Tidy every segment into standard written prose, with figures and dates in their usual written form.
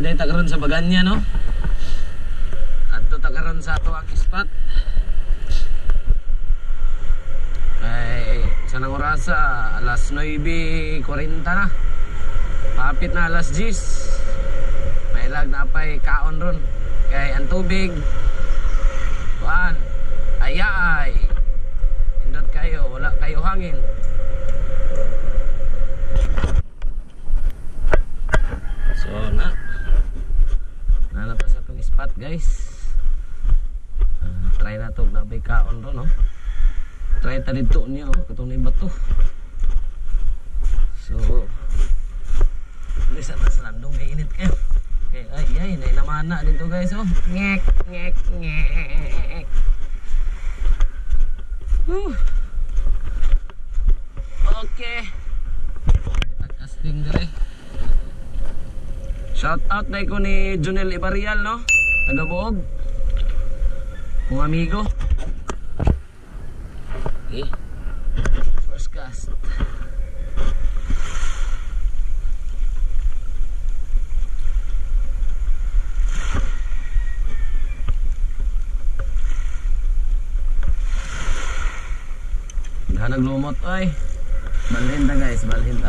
Aday takaron sa Baganya no. Adto takaron sa ato ang spot. Ay sa nang orasa alas 9:40 na. Papit na alas 10. May lag na pay kaon ron. Kay ang tubig kuan ay indot kayo, wala kayo hangin. So na pa sa itong spot guys. Try na ito na bay kaon ron no. Try ta dito niyo katong ni bato. So bisa na sa landong kay init kayo. Okay, ay namana dito guys oh. Ngek. Okay. Casting dire. Shout out na ko ni Junel Ibarial no. Taga Buog. Kung amigo. Okay. First cast. Naglumot ay balhin ta guys, balhin.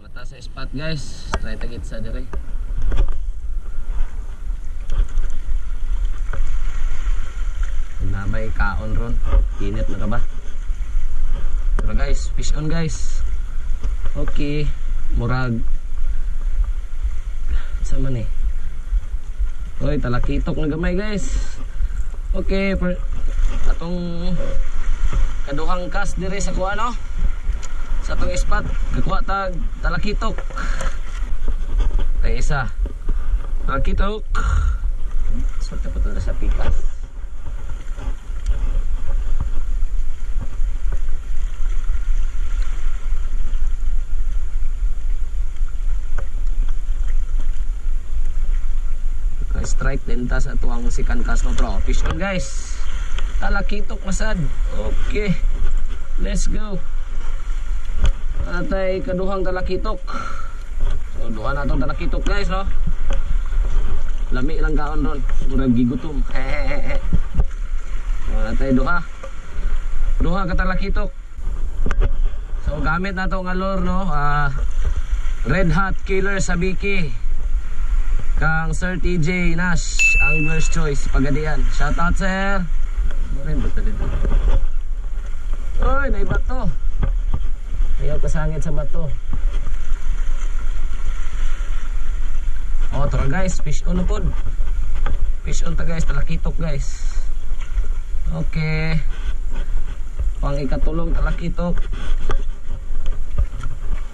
Mata sa spot guys, try tagit sa dire. Nabay kaon ron, init na ka ba? Pero guys, fish on guys. Okay, murag sama ni. Oy, talakitok na gamay guys. Okay, atong kaduhang cast dire sa kuha no. Sa tong spot kakuha tag talakitok. Ay isa. Talakitok. Suwerte pa to sa pikas. Strike din ta sa tuwang second cast no pro. Fish on guys. Talakitok masad. Okay. Let's go. Atay kaduhang talakitok. So duha na tong talakitok guys no. Lami lang kaon ron. Murag gigutom. Atay duha. Duha ka talakitok. So gamit na tong alor no. Red Hot Killer Sabiki. Kang Sir TJ Nash, Angler's Choice, Pagadian. Shout out sir. Oy, may bato. Ayaw kasangit sa bato. Oh, tara guys, fish on na pod. Fish on ta guys, talakitok guys. Okay. Pang ikatulong talakitok.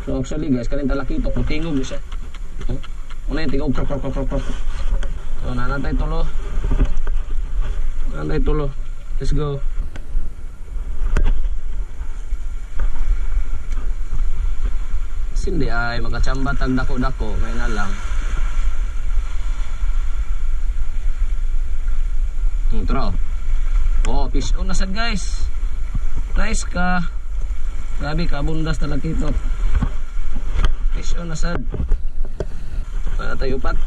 So actually guys, kanin talakitok, matingog siya. Una yung tingog, krok. So nanantay tulo. Let's go. Sindi ay makachamba tag dako-dako, may na lang. Tro. Oh, fish on na sad guys. Nice ka. Grabe ka bundas talakitok. Fish on na sad. Para tayo upat.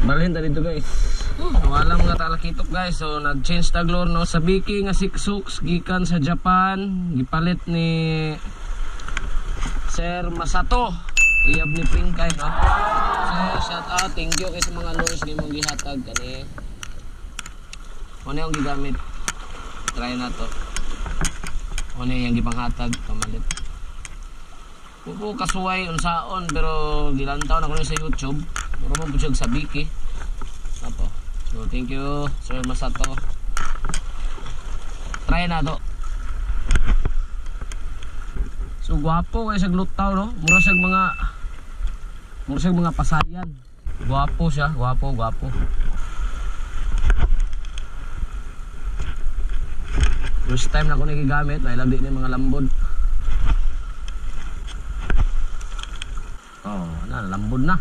Balhin ta dito guys. Wala mga talakitok guys. So nag-change tag lure no sa Sabiki nga 6 hooks gikan sa Japan. Gipalit ni Sir Masato. Uyab ni Pringkay no. So shout out, thank you kay sa mga lures ni mong gihatag kani. Ano yung gigamit? Try na to. Ano yung gipanghatag kamalit. Pupo kasuway unsaon pero gilantaw na ko sa YouTube. Pero mo budyog sa Sabiki. Apo. So thank you Sir Masato. Try na to. So gwapo kay sa glutaw no. Mura siyang mga pasayan. Gwapo siya, gwapo. First time na ko nagigamit, may labi ni mga lambod. Oh, lambod na.